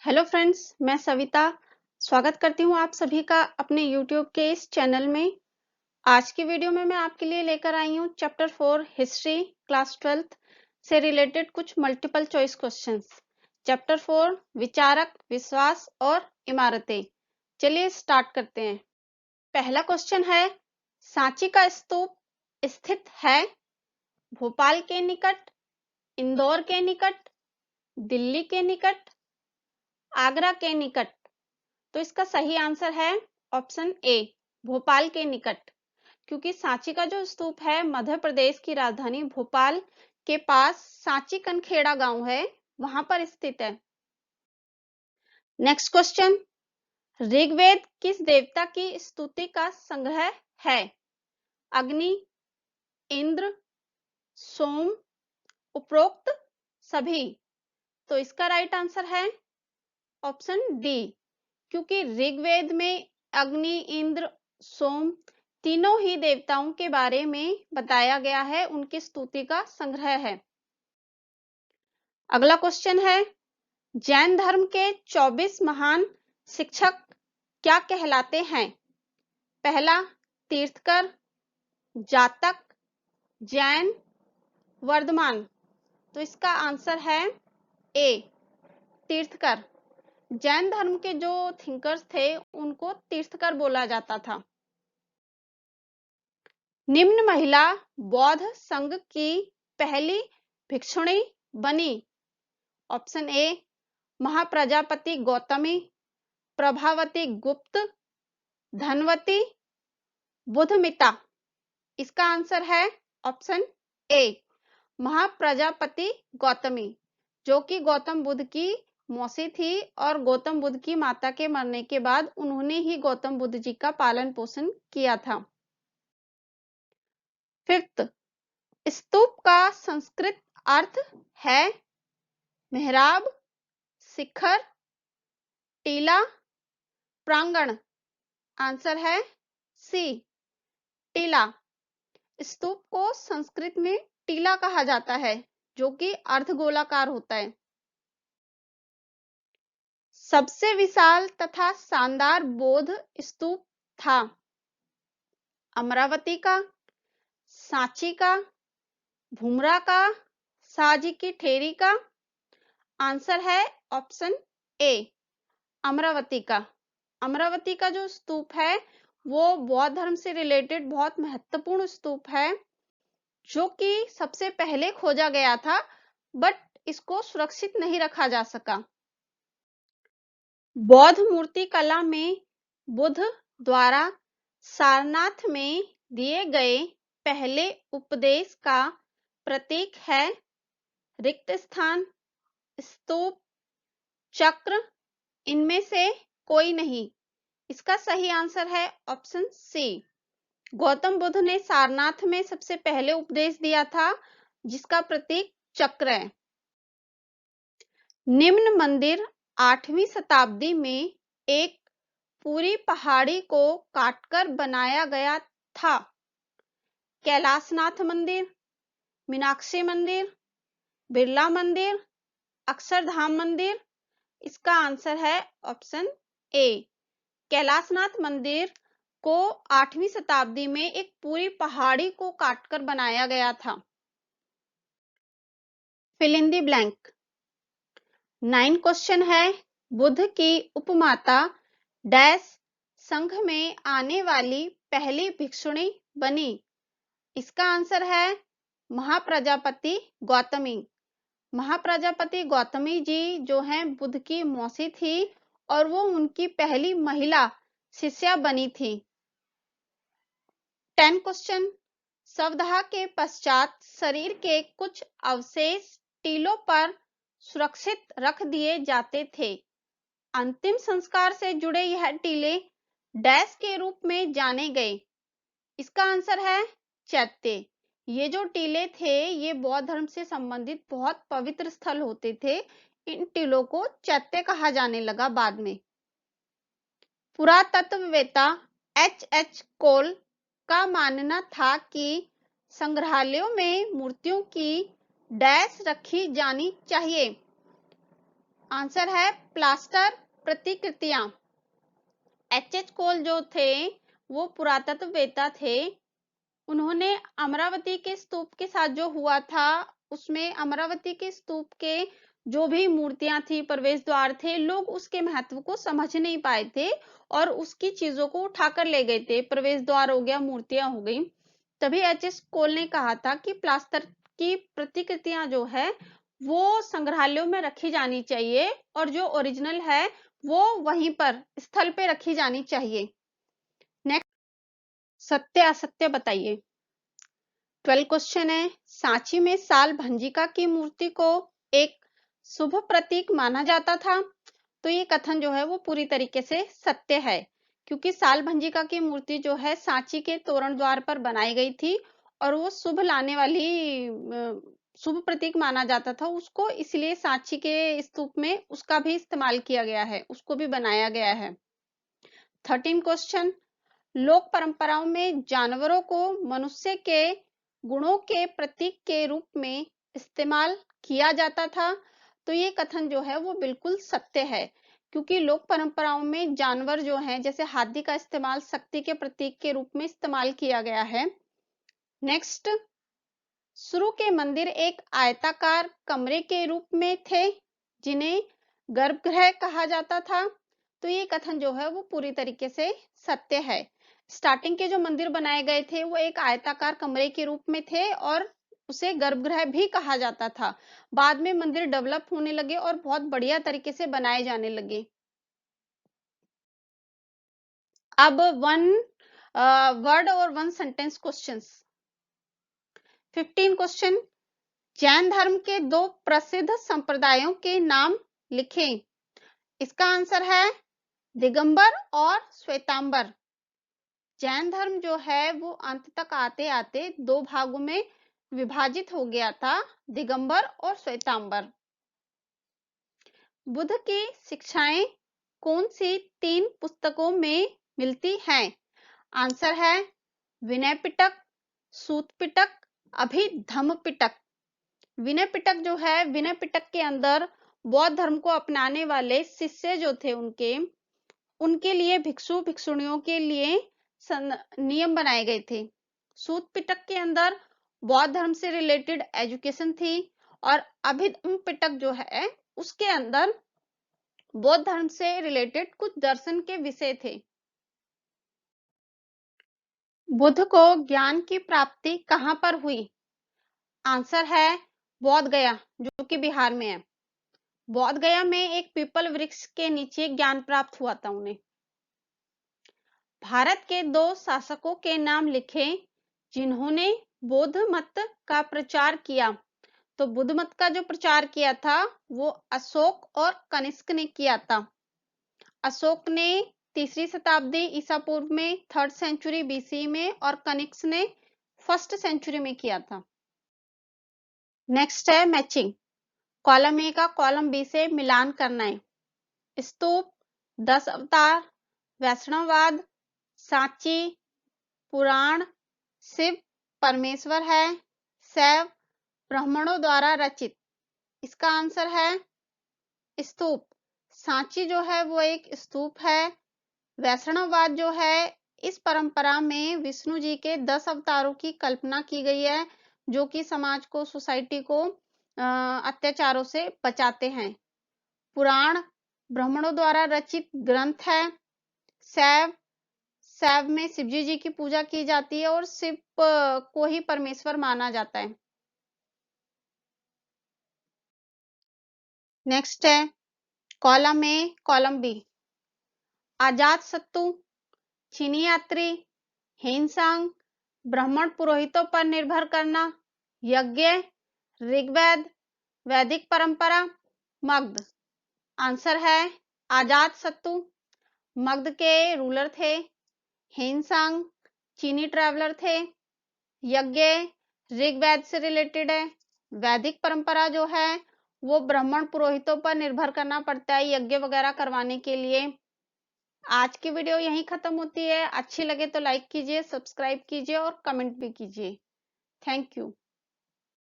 Hello friends, मैं सविता स्वागत करती हूँ आप सभी का अपने यूट्यूब के इस चैनल में। आज की वीडियो में मैं आपके लिए लेकर आई हूँ चैप्टर 4 हिस्ट्री क्लास 12th से रिलेटेड कुछ मल्टीपल चॉइस क्वेश्चंस। चैप्टर 4 विचारक, विश्वास और इमारतें। चलिए स्टार्ट करते हैं। पहला क्वेश्चन है, सांची का स्तूप स्थित है भोपाल के निकट, इंदौर के निकट, दिल्ली के निकट, आगरा के निकट। तो इसका सही आंसर है ऑप्शन ए, भोपाल के निकट, क्योंकि सांची का जो स्तूप है मध्य प्रदेश की राजधानी भोपाल के पास सांची कनखेड़ा गांव है, वहां पर स्थित है। नेक्स्ट क्वेश्चन, ऋग्वेद किस देवता की स्तुति का संग्रह है? अग्नि, इंद्र, सोम, उपरोक्त सभी। तो इसका राइट आंसर है ऑप्शन डी, क्योंकि ऋग्वेद में अग्नि, इंद्र, सोम तीनों ही देवताओं के बारे में बताया गया है, उनकी स्तुति का संग्रह है। अगला क्वेश्चन है, जैन धर्म के 24 महान शिक्षक क्या कहलाते हैं? पहला तीर्थकर, जातक, जैन, वर्धमान। तो इसका आंसर है ए, तीर्थकर। जैन धर्म के जो थिंकर्स थे उनको तीर्थकर बोला जाता था। निम्न महिला बौद्ध संघ की पहली भिक्षुणी बनी? ऑप्शन ए महाप्रजापति गौतमी, प्रभावती गुप्त, धनवती, बुधमिता। इसका आंसर है ऑप्शन ए, महाप्रजापति गौतमी, जो कि गौतम बुद्ध की मौसी थी और गौतम बुद्ध की माता के मरने के बाद उन्होंने ही गौतम बुद्ध जी का पालन पोषण किया था। फिफ्थ, स्तूप का संस्कृत अर्थ है मेहराब, शिखर, टीला, प्रांगण। आंसर है सी, टीला। स्तूप को संस्कृत में टीला कहा जाता है, जो कि अर्धगोलाकार होता है। सबसे विशाल तथा शानदार बौद्ध स्तूप था? अमरावती का, सांची का, भूमरा का, साजी की ठेरी का। आंसर है ऑप्शन ए, अमरावती का। अमरावती का जो स्तूप है वो बौद्ध धर्म से रिलेटेड बहुत महत्वपूर्ण स्तूप है, जो कि सबसे पहले खोजा गया था, बट इसको सुरक्षित नहीं रखा जा सका। बौद्ध मूर्ति कला में बुद्ध द्वारा सारनाथ में दिए गए पहले उपदेश का प्रतीक है रिक्त स्थान, स्तूप, चक्र, इनमें से कोई नहीं। इसका सही आंसर है ऑप्शन सी, गौतम बुद्ध ने सारनाथ में सबसे पहले उपदेश दिया था, जिसका प्रतीक चक्र है। निम्न मंदिर 8वीं शताब्दी में एक पूरी पहाड़ी को काटकर बनाया गया था? कैलाशनाथ मंदिर, मीनाक्षी मंदिर, बिरला मंदिर, अक्षरधाम मंदिर। इसका आंसर है ऑप्शन ए, कैलाशनाथ मंदिर को 8वीं शताब्दी में एक पूरी पहाड़ी को काटकर बनाया गया था। Fill in the blank. 9 question है, बुद्ध की उपमाता डैश संघ में आने वाली पहली भिक्षुणी बनी? इसका आंसर है महाप्रजापति गौतमी। महाप्रजापति गौतमी जी जो हैं बुद्ध की मौसी थी और वो उनकी पहली महिला शिष्या बनी थी। 10 क्वेश्चन, शवदाह के पश्चात शरीर के कुछ अवशेष टीलों पर सुरक्षित रख दिए जाते थे। अंतिम संस्कार से जुड़े यह टीले डैश के रूप में जाने गए? इसका आंसर है चैत्य। ये जो टीले थे ये बौद्ध धर्म से संबंधित बहुत पवित्र स्थल होते थे, इन टीलों को चैत्य कहा जाने लगा बाद में। पुरातत्ववेत्ता एच कोल का मानना था कि संग्रहालयों में मूर्तियों की डैश रखी जानी चाहिए? आंसर है प्लास्टर प्रतिकृतियां। एच कोल जो थे वो पुरातत्ववेत्ता थे। उन्होंने अमरावती के स्तूप के साथ जो हुआ था उसमें अमरावती के स्तूप के जो भी मूर्तियां थी, प्रवेश द्वार थे, लोग उसके महत्व को समझ नहीं पाए थे और उसकी चीजों को उठाकर ले गए थे। प्रवेश द्वार हो गया, मूर्तियां हो गई। तभी एच कोल ने कहा था कि प्लास्टर की प्रतिकृतियां जो है वो संग्रहालयों में रखी जानी चाहिए और जो ओरिजिनल है वो वहीं पर स्थल पे रखी जानी चाहिए। नेक्स्ट, सत्य असत्य बताइए। 12 क्वेश्चन है। सांची में साल भंजिका की मूर्ति को एक शुभ प्रतीक माना जाता था। तो ये कथन जो है वो पूरी तरीके से सत्य है, क्योंकि साल भंजिका की मूर्ति जो है सांची के तोरण द्वार पर बनाई गई थी और वो शुभ लाने वाली शुभ प्रतीक माना जाता था उसको, इसलिए सांची के स्तूप में उसका भी इस्तेमाल किया गया है, उसको भी बनाया गया है। 13 क्वेश्चन, लोक परंपराओं में जानवरों को मनुष्य के गुणों के प्रतीक के रूप में इस्तेमाल किया जाता था। तो ये कथन जो है वो बिल्कुल सत्य है, क्योंकि लोक परंपराओं में जानवर जो हैं जैसे हाथी का इस्तेमाल शक्ति के प्रतीक के रूप में इस्तेमाल किया गया है। नेक्स्ट, शुरू के मंदिर एक आयताकार कमरे के रूप में थे जिन्हें गर्भगृह कहा जाता था। तो ये कथन जो है वो पूरी तरीके से सत्य है। स्टार्टिंग के जो मंदिर बनाए गए थे वो एक आयताकार कमरे के रूप में थे और उसे गर्भगृह भी कहा जाता था। बाद में मंदिर डेवलप होने लगे और बहुत बढ़िया तरीके से बनाए जाने लगे। अब वन वर्ड और one sentence questions. 15 question, Jain धर्म के दो प्रसिद्ध संप्रदायों के नाम लिखें। इसका आंसर है दिगंबर और श्वेतांबर। जैन धर्म जो है वो अंत तक आते आते दो भागों में विभाजित हो गया था, दिगंबर और श्वेतांबर। बुद्ध की शिक्षाएं कौन सी 3 पुस्तकों में मिलती हैं? आंसर है विनय पिटक, सूत पिटक, अभिधम्म पिटक। विनय पिटक जो है, विनय पिटक के अंदर बौद्ध धर्म को अपनाने वाले शिष्य जो थे उनके लिए भिक्षु भिक्षुणियों के लिए नियम बनाए गए थे। सूत पिटक के अंदर बौद्ध धर्म से रिलेटेड एजुकेशन थी और अभिधम्म पिटक जो है उसके अंदर बौद्ध धर्म से रिलेटेड कुछ दर्शन के विषय थे। बुद्ध को ज्ञान की प्राप्ति कहां पर हुई? आंसर है बोध गया, जो कि बिहार में है। बोध गया में एक पीपल वृक्ष के नीचे ज्ञान प्राप्त हुआ था उन्हें। भारत के 2 शासकों के नाम लिखें जिन्होंने बौद्ध मत का प्रचार किया। तो बुद्ध मत का जो प्रचार किया था वो अशोक और कनिष्क ने किया था। अशोक ने 3री शताब्दी ईसा पूर्व में 3rd सेंचुरी बीसी में और कनिष्क ने 1st सेंचुरी में किया था। नेक्स्ट है मैचिंग। कॉलम ए का कॉलम बी से मिलान करना है। स्तूप, 10 अवतार, वैष्णववाद, सांची, पुराण, शिव परमेश्वर है, शैव ब्राह्मणों द्वारा रचित। इसका आंसर है स्तूप। सांची जो है वो एक स्तूप है। वैष्णववाद जो है, इस परंपरा में विष्णु जी के 10 अवतारों की कल्पना की गई है जो कि समाज को, सोसाइटी को अत्याचारों से बचाते हैं। पुराण ब्राह्मणों द्वारा रचित ग्रंथ है। शैव में शिवजी जी की पूजा की जाती है और शिव को ही परमेश्वर माना जाता है। नेक्स्ट है कॉलम ए कॉलम बी। अजात शत्रु, चीनी यात्री, हिंसांग, ब्राह्मण पुरोहितों पर निर्भर करना, यज्ञ, ऋग्वेद, वैदिक परंपरा, मगध। आंसर है अजात शत्रु। मगध के रूलर थे। हिंसांग चीनी ट्रैवलर थे। यज्ञ ऋग्वेद से रिलेटेड है। वैदिक परंपरा जो है वो ब्राह्मण पुरोहितों पर निर्भर करना पड़ता है यज्ञ वगैरह करवाने के लिए। आज की वीडियो यहीं खत्म होती है। अच्छी लगे तो लाइक कीजिए, सब्सक्राइब कीजिए और कमेंट भी कीजिए। Thank you.